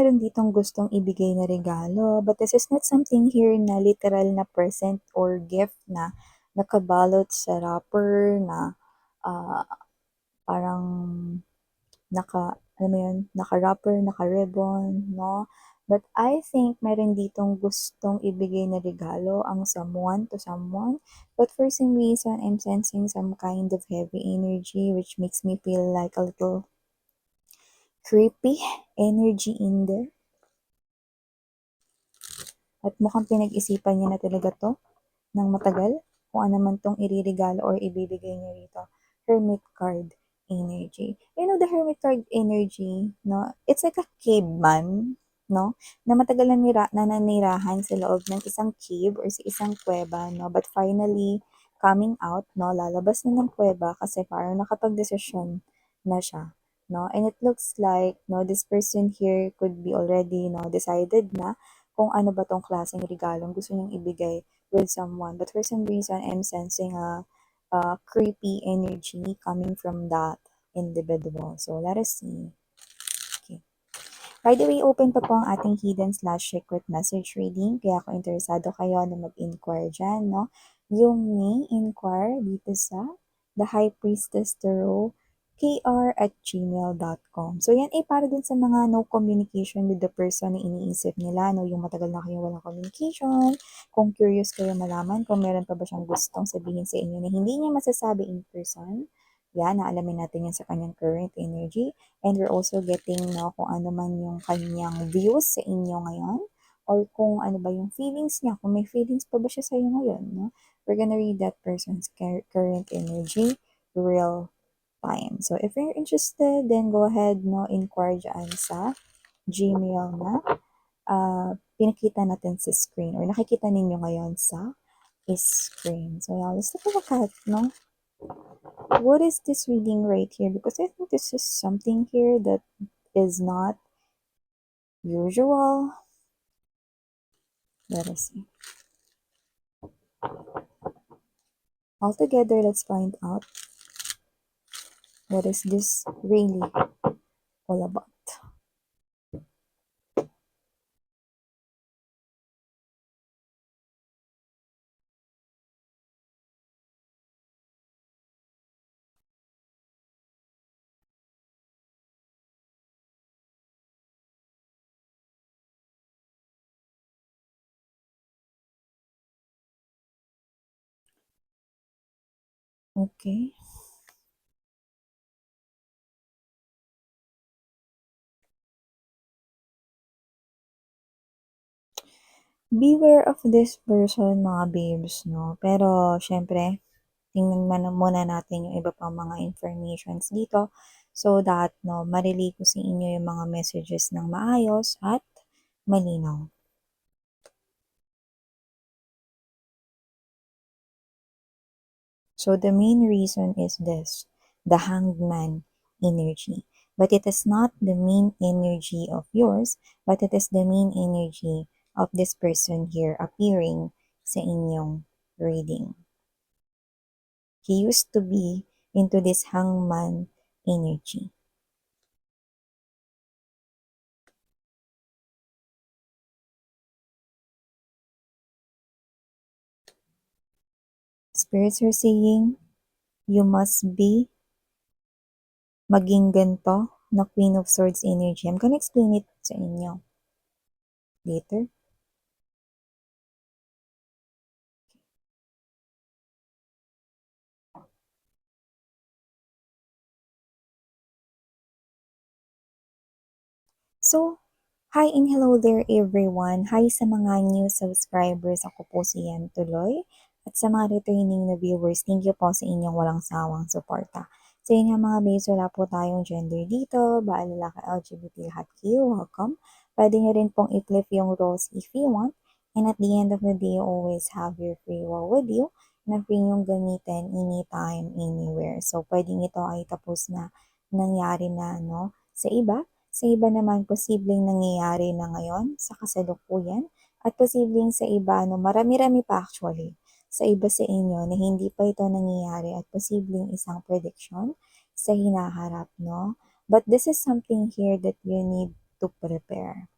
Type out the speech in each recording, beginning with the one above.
meron ditong gustong ibigay na regalo, but this is not something here na literal na present or gift na nakabalot sa wrapper na ah, parang alam mo yun, naka-wrapper, naka-ribbon, no? But I think meron ditong gustong ibigay na regalo ang someone to someone. But for some reason, I'm sensing some kind of heavy energy which makes me feel like a little creepy energy in there. At mukhang pinag-isipan niya na talaga to ng matagal kung ano man tong iririgalo or ibibigay niya rito. Hermit card energy. You know, the hermit card energy, no? It's like a caveman, no? Na matagal na nanirahan sa loob ng isang cave or sa isang kuweba, no? But finally, coming out, no? Lalabas na ng kuweba kasi parang nakapag-desisyon na siya, no? And it looks like, no, this person here could be already, no, decided na kung ano ba tong klaseng regalong gusto niyang ibigay with someone. But for some reason, I'm sensing a creepy energy coming from that individual. So, let us see. Okay. By the way, open pa po ang ating hidden/secret message reading. Kaya kung interesado kayo na mag-inquire dyan, no? Yung may inquire dito sa The High Priestess Tarot kr@gmail.com. So, yan ay para din sa mga no communication with the person na iniisip nila, no? Yung matagal na kayong walang communication, kung curious kayo malaman kung meron pa ba siyang gustong sabihin sa inyo na hindi niya masasabi in person, yan, naalamin natin yan sa kanyang current energy. And we're also getting no, kung ano man yung kanyang views sa inyo ngayon, or kung ano ba yung feelings niya, kung may feelings pa ba siya sa iyo ngayon, no? We're gonna read that person's current energy real time. So, if you're interested, then go ahead, no, inquire dyan sa Gmail na pinakita natin sa screen or nakikita ninyo ngayon sa screen. So, yeah, let's take a look at, no? What is this reading right here? Because I think this is something here that is not usual. Let us see. Altogether, let's find out what is this really all about. Okay. Beware of this person, mga babes, no? Pero, syempre, tingnan muna natin yung iba pang mga informations dito so that, no, marelay ko sa inyo yung mga messages ng maayos at malinaw. So, the main reason is this, the Hanged Man energy. But it is not the main energy of yours, but it is the main energy of this person here appearing sa inyong reading. He used to be into this hangman energy. Spirits are saying, you must be maging ganito na Queen of Swords energy. I'm gonna explain it sa inyo later. So, hi and hello there everyone. Hi sa mga new subscribers. Ako po si Yan Tuloy. At sa mga returning na viewers, thank you po sa inyong walang sawang suporta. So yun nga mga babes, wala po tayong gender dito. Baal lalaki, LGBT, lahat kayo. Welcome. Pwede nyo rin pong i-flip yung roles if you want. And at the end of the day, you always have your free will with you na free yung gamitin anytime, anywhere. So pwedeng ito ay tapos na nangyari na no, sa iba. Sa iba naman, posibleng nangyayari na ngayon sa kasalukuyan at posibleng sa iba, no, marami-rami pa actually, sa iba sa inyo na hindi pa ito nangyayari at posibleng isang prediction sa hinaharap, no? But this is something here that you need to prepare.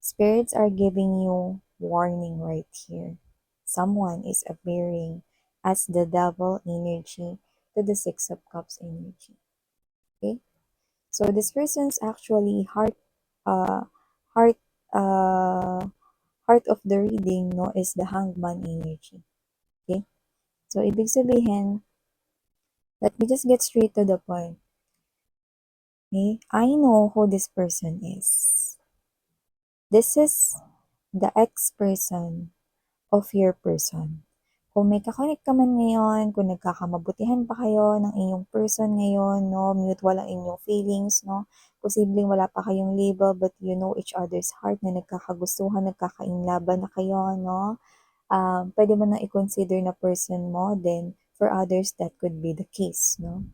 Spirits are giving you warning right here. Someone is appearing as the devil energy to the Six of Cups energy. Okay? So this person's actually uh heart uh heart of the reading no is the hangman energy. Okay? So ibig sabihin, let me just get straight to the point. Okay? I know who this person is. This is the ex-person of your person. Kung may kakonek ka man ngayon, kung nagkakamabutihan pa kayo ng inyong person ngayon, no, mutual ang inyong feelings, no, posibleng wala pa kayong label but you know each other's heart na nagkakagustuhan, nagkakainlaban na kayo, no, pwede mo na i-consider na person mo, then for others, that could be the case, no?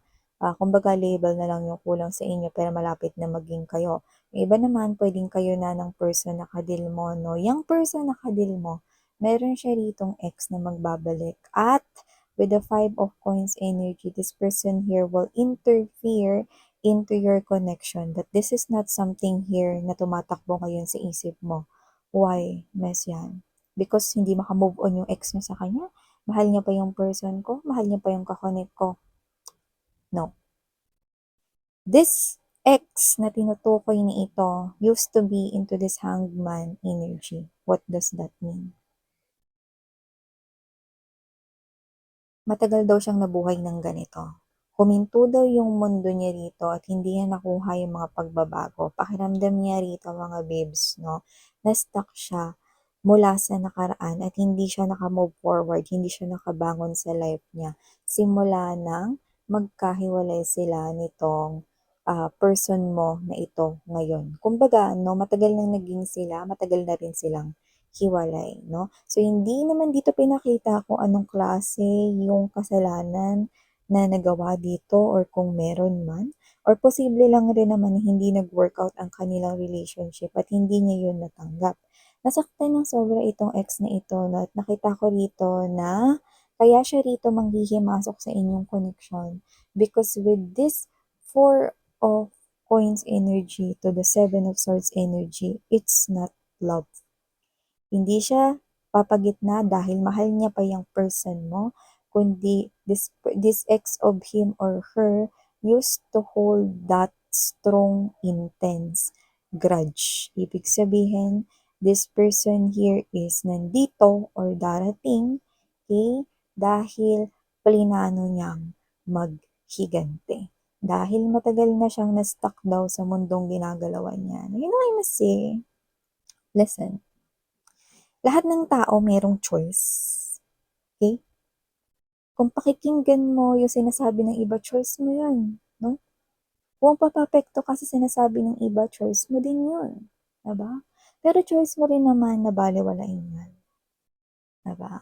Kumbaga label na lang yung kulang sa inyo pero malapit na maging kayo. Yung iba naman, pwedeng kayo na ng person na kadil mo, no? Yung person na kadil mo, meron siya ritong ex na magbabalik. At with the Five of Coins energy, this person here will interfere into your connection. That this is not something here na tumatakbo ngayon sa isip mo. Why? Mes yan. Because hindi makamove on yung ex niya sa kanya. Mahal niya pa yung person ko. Mahal niya pa yung kakonek ko. No. This ex na tinutukoy ni ito used to be into this hangman energy. What does that mean? Matagal daw siyang nabuhay ng ganito. Huminto daw yung mundo niya rito at hindi niya nakuha yung mga pagbabago. Pakiramdam niya rito mga babes, no? Na-stuck siya mula sa nakaraan at hindi siya naka-move forward, hindi siya nakabangon sa life niya. Simula nang magkahiwalay sila nitong person mo na ito ngayon. Kumbaga, no, matagal nang naging sila, matagal na rin silang hiwalay, no? So, hindi naman dito pinakita kung anong klase yung kasalanan na nagawa dito or kung meron man. Or posible lang rin naman hindi nag-workout ang kanilang relationship at hindi niya yun natanggap. Nasaktan ng sobra itong ex na ito no? At nakita ko rito na kaya siya rito manghihimasok sa inyong connection because with this Four of Coins energy to the Seven of Swords energy, it's not love. Hindi siya papagitna dahil mahal niya pa yung person mo, kundi this ex of him or her used to hold that strong, intense grudge. Ibig sabihin, this person here is nandito or darating, okay, dahil plinano niyang maghigante. Dahil matagal na siyang na-stuck daw sa mundong ginagalawan niya. You know, I must say, listen, lahat ng tao merong choice. Okay? Kung pakikinggan mo yung sinasabi ng iba, choice mo yun. No? Kung papapekto ka sa sinasabi ng iba, choice mo din yun. Diba? Pero choice mo rin naman na baliwalain yan. Diba?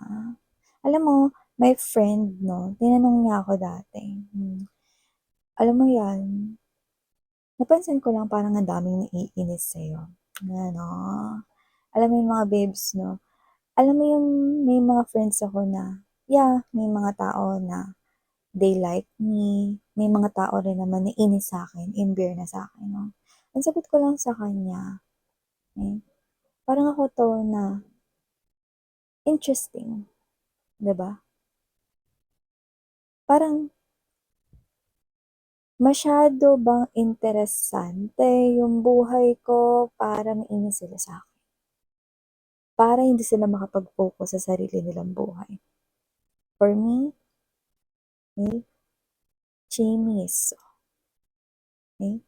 Alam mo, my friend, no, tinanong niya ako dati. Alam mo yan, napansin ko lang parang ang daming naiinis sa'yo. Ano? Alam mo yung mga babes, no? Alam mo yung may mga friends ako na, yeah, may mga tao na they like me. May mga tao rin naman na inis sa akin, imbir na sa akin. No? Ang sagot ko lang sa kanya, eh, parang ako to na interesting. 'Di ba? Parang masyado bang interesante yung buhay ko para mainis sila sa akin. Para hindi sila makapag-focus sa sarili nilang buhay. For me, eh, Chinese. Eh,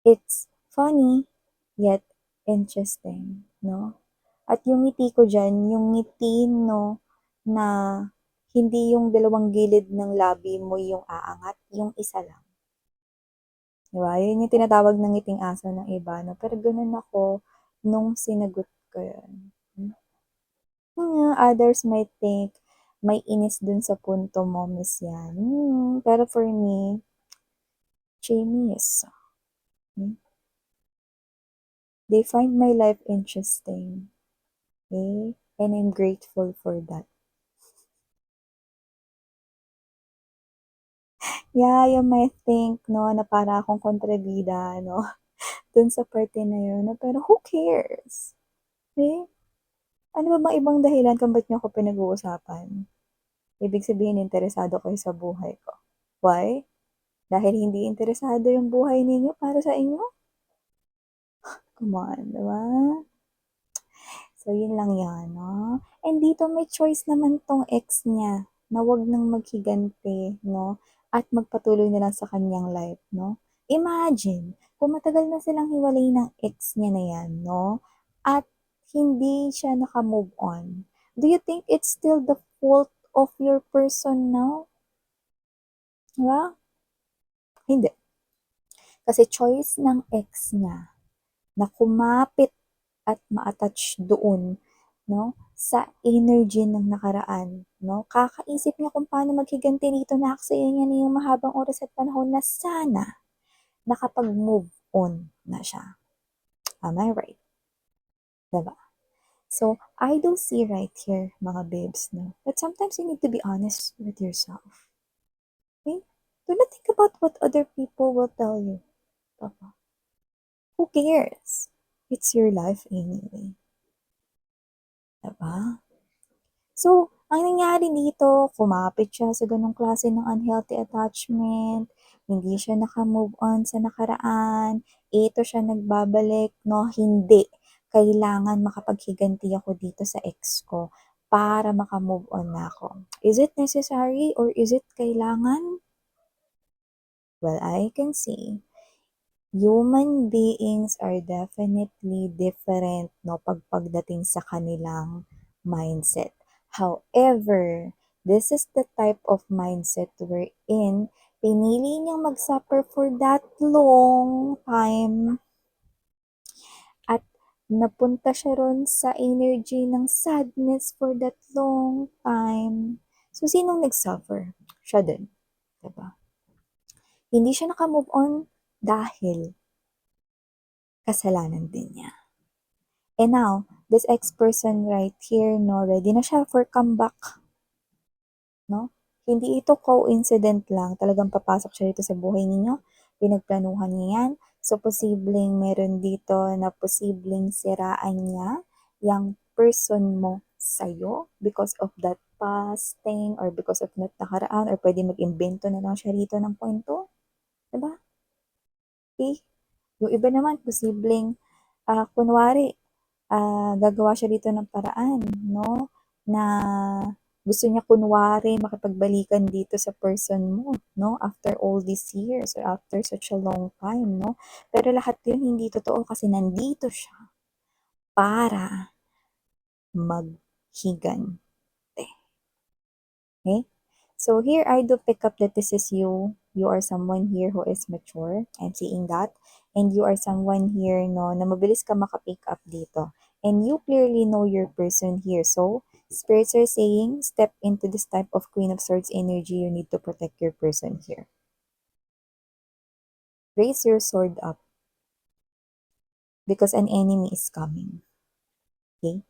it's funny, yet interesting, no? At yung ngiti ko dyan, yung ngiti, no, na hindi yung dalawang gilid ng labi mo yung aangat, yung isa lang. Diba? Yun yung tinatawag ng ngiting aso ng iba, no? Pero ganun ako nung sinagot ko yun. Others might think, may inis dun sa punto mo, miss yan. Pero for me, Chinese. They find my life interesting. Okay? And I'm grateful for that. Yeah, you might think, no, na para akong kontrabida, no, dun sa parte na yun na pero who cares? Eh, ano ba bang ibang dahilan kung ba't niyo ako pinag-uusapan? Ibig sabihin interesado kayo sa buhay ko. Why? Dahil hindi interesado yung buhay ninyo para sa inyo? Come on, di ba? So, yun lang yan, no? And dito may choice naman tong ex niya na wag nang maghigante, no? At magpatuloy na lang sa kanyang life, no? Imagine, kung matagal na silang hiwalay ng ex niya na yan, no? At hindi siya naka-move on. Do you think it's still the fault of your person now? Diba? Hindi. Kasi choice ng ex niya na kumapit at ma-attach doon, no, sa energy ng nakaraan, no? Kakaisip niya kung paano maghiganti rito na aksaya niya na yung mahabang oras at panahon na sana nakapag-move on na siya. Am I right? Diba? So, I do see right here, mga babes, no, that sometimes you need to be honest with yourself. Okay? Do not think about what other people will tell you. Papa. Who cares? It's your life anyway. Diba? So, ang nangyari dito, kumapit siya sa ganong klase ng unhealthy attachment, hindi siya naka-move on sa nakaraan, ito siya nagbabalik, no, hindi. Kailangan makapaghiganti ako dito sa ex ko para maka-move on na ako. Is it necessary or is it kailangan? Well, I can say human beings are definitely different, no, pagdating sa kanilang mindset. However, this is the type of mindset we're in. Pinili niyang mag-suffer for that long time at napunta siya ron sa energy ng sadness for that long time. So, sinong nag-suffer? Siya din. Diba? Hindi siya naka-move on dahil kasalanan din niya. And now, this ex-person right here, no, ready na siya for comeback. No? Hindi ito coincident lang. Talagang papasok siya dito sa buhay ninyo. Pinagplanuhan niya yan. So, posibleng meron dito na posibleng siraan niya yung person mo sa'yo because of that past thing or because of that nakaraan or pwede mag-imbento na lang siya rito ng kwento. Diba? Okay? Yung iba naman, posibleng, kunwari, gagawa siya dito ng paraan, no? Na gusto niya kunwari makipagbalikan dito sa person mo, no? After all these years or after such a long time, no? Pero lahat yun hindi totoo kasi nandito siya para maghigante. Okay? So here I do pick up that this is you. You are someone here who is mature. I'm seeing that. And you are someone here, no, na mabilis ka makapick up dito. And you clearly know your person here. So, spirits are saying, step into this type of Queen of Swords energy. You need to protect your person here. Raise your sword up because an enemy is coming. Okay?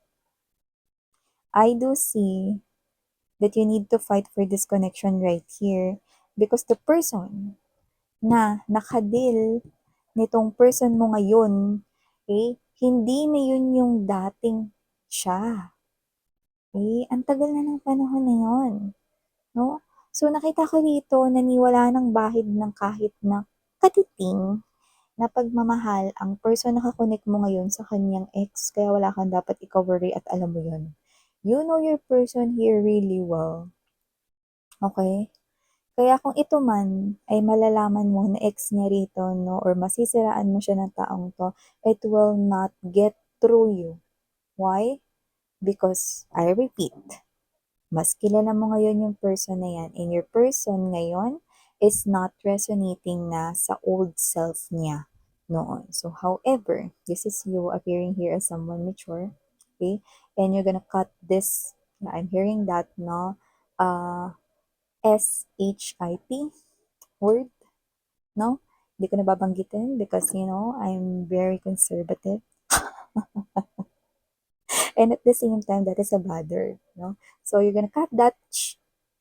I do see that you need to fight for this connection right here because the person na nakadil nitong person mo ngayon, okay, hindi na yun yung dating siya. Okay? Ang tagal na ng panahon na yun. No? So, nakita ko dito, naniwala ng bahid ng kahit na katiting na pagmamahal ang person na kakonek mo ngayon sa kanyang ex, kaya wala kang dapat i-worry at alam mo yun. You know your person here really well. Okay? Kaya kung ito man ay malalaman mo na ex niya rito, no, or masisiraan mo siya ng taong to, it will not get through you. Why? Because, I repeat, mas kilala mo ngayon yung person na yan, and your person ngayon is not resonating na sa old self niya noon. So, however, this is you appearing here as someone mature, okay? And you're gonna cut this, I'm hearing that, no, SHIT word, no? Hindi ko nababanggitin because, you know, I'm very conservative. And at the same time, that is a bad word, no? So, you're gonna cut that,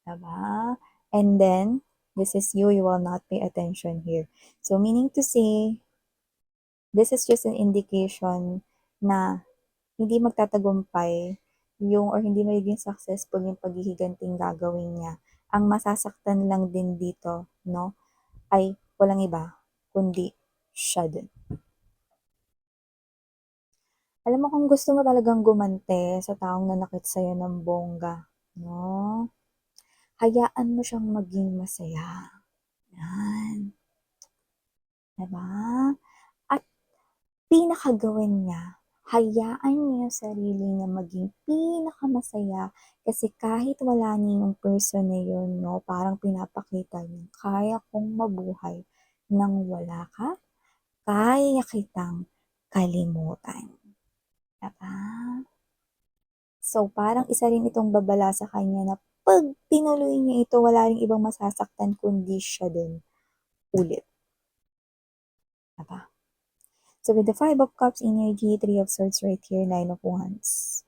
diba? And then, this is you will not pay attention here. So, meaning to say, This is just an indication na hindi magtatagumpay yung or hindi magiging successful yung paghihiganting gagawin niya. Ang masasaktan lang din dito, no, ay walang iba kundi siya din. Alam mo kung gusto mo talagang gumante sa taong nanakit sa'yo ng bongga, no, hayaan mo siyang maging masaya. Yan, 'di ba? At pinakagawin niya, hayaan niya yung sarili niya maging pinakamasaya kasi kahit wala niya yung person na yun, no, parang pinapakita niya, kaya kong mabuhay nang wala ka, kaya kitang kalimutan. Diba? So, parang isa rin itong babala sa kanya na pag tinuloy niya ito, wala ring ibang masasaktan kundi siya din ulit. Diba? So, with the Five of Cups energy, Three of Swords right here, Nine of Wands.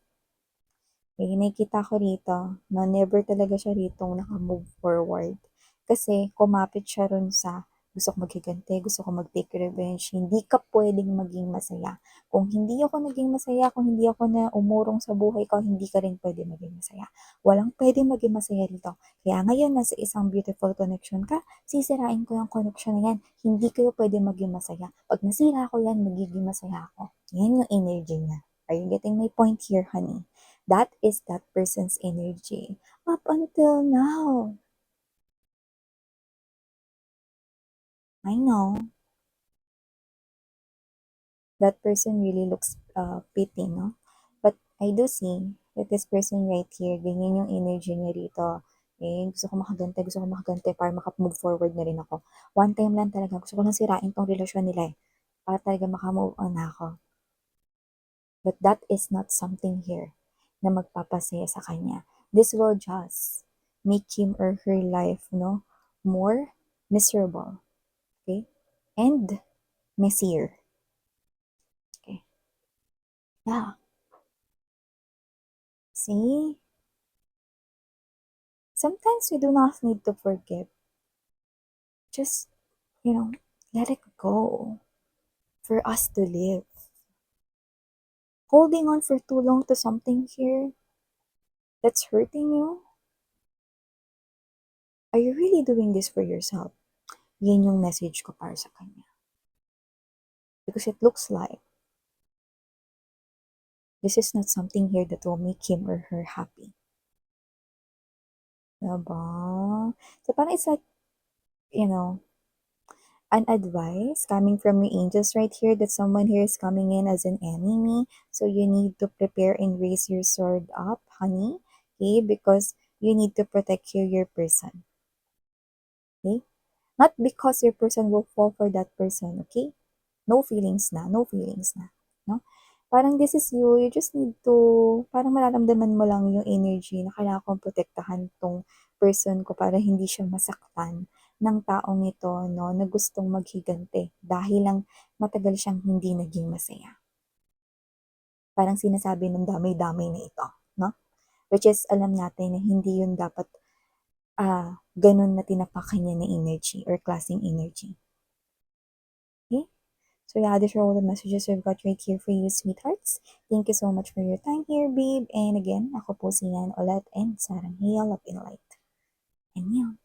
Okay, nakikita ko rito na never talaga siya ritong naka-move forward. Kasi kumapit siya ron sa gusto ko maghiganti, gusto ko mag-take revenge, hindi ka pwedeng maging masaya. Kung hindi ako naging masaya, kung hindi ako na umurong sa buhay ko, hindi ka rin pwede maging masaya. Walang pwede maging masaya rito. Kaya ngayon, nasa isang beautiful connection ka, sisirain ko yung connection na yan. Hindi kayo pwede maging masaya. Pag nasira ko yan, magiging masaya ako. Yan yung energy niya. Are you getting my point here, honey? That is that person's energy up until now. I know that person really looks pity, no? But I do see that this person right here, ganyan yung energy niya rito. Eh, gusto ko makagante para makamove forward na rin ako. One time lang talaga, gusto ko lang sirain tong relasyon nila eh. Para talaga makamove on na ako. But that is not something here na magpapasaya sa kanya. This will just make him or her life, no, more miserable. Okay? And messier. Okay? Yeah. See? Sometimes we do not need to forget. Just, let it go for us to live. Holding on for too long to something here that's hurting you? Are you really doing this for yourself? Yan yung message ko para sa kanya. Because it looks like this is not something here that will make him or her happy. Diba? So, parang it's like, an advice coming from your angels right here that someone here is coming in as an enemy. So, you need to prepare and raise your sword up, honey. Okay? Because you need to protect your person. Okay? Not because your person will fall for that person, okay? No feelings na, no feelings na. No? Parang this is you, you just need to, parang mararamdaman mo lang yung energy na kailangan kong protektahan tong person ko para hindi siya masaktan ng taong ito, no, na gustong maghigante dahil lang matagal siyang hindi naging masaya. Parang sinasabi ng damay-damay na ito, no? Which is, alam natin na hindi yun dapat ganun na tinapakan niya na energy or klaseng energy. Okay? So yeah, these are all the messages we've got right here for you, sweethearts. Thank you so much for your time here, babe. And again, ako po si Yan ulit and Sarang Hiyal of in Light. And yeah.